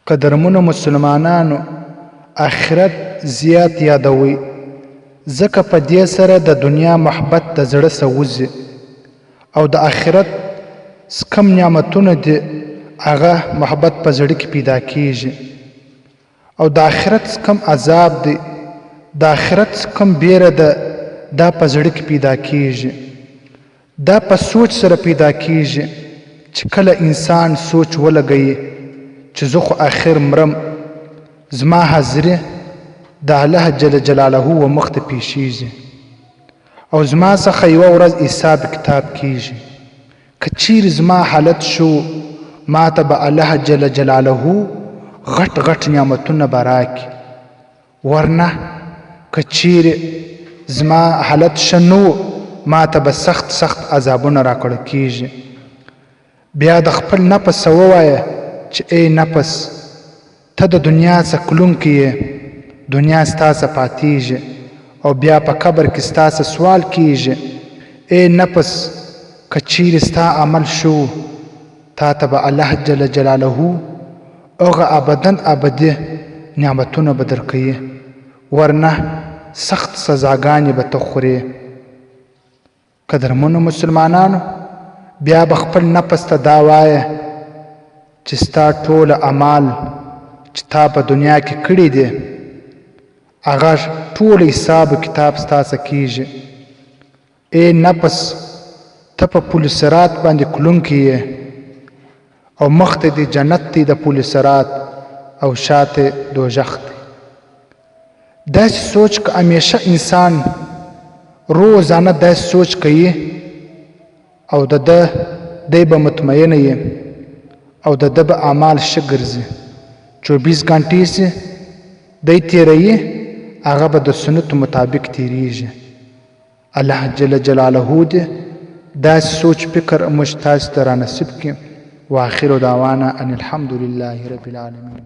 قدرمنو مسلمانانو آخرت زیات یادوي، ځکه په دې سره د دنیا محبت د زړه سوځي او د آخرت کم نعمتونه دي هغه محبت په زړه کې پیدا کیږي، او د آخرت کم عذاب دی د آخرت کم بیره ده دا په زړه کې پیدا کیږي. دا په سوچ سره پیدا کیږي چې کله انسان سوچ ولګوي چې زه خو آخر مرم، زما حاضري د الله جل جلاله و مخ ته پیښیږي او زما څخه یوه ورځ حساب کتاب کیږي. که چیرې زما حالت شو ما ته به الله جل جلاله غټ غټ نعمتونه به راکړي، ورنه که چیرې زما حالت ښه نه و ما ته به سخت سخت عذابونه راکړه کیږي. بیا د خپل نفس ووایه چې ای نفس ته د دنیا څخه کلونکی یې، دنیا ستا څخه پاتیږي او بیا په قبر کې ستا څخه سوال کیږي. ای نفس که چیرې ستا عمل شو تا ته به الله جل جلاله هغه ابداً ابدي نعمتونه به درکوي، ورنه سخت سزاګانې به ته خورې. قدرمنو مسلمانانو بیا به خپل نفس ته دا وایه چې ستا ټول اعمال چې تا په دنیا کې کړي دي هغه ټول حساب کتاب ستا څخه کیږي. ای نفس ته په پل صراط باندې کلونکی یې او مخ ته دی جنت دی د پل صراط او شاته دوزخ دی. داسې سوچ که همیشه انسان روزانه داسې سوچ کوي او دی به مطمئنه یې او د ده به اعمال ښه ګرځي، 24 ګنټې چې دی تیروي هغه به د سنتو مطابق تیریږي. الله جل جلاله دې داسې سوچ فکر موږ تاسو ته رانصیب کړي. واخر دعوانا ان الحمد لله رب العالمين.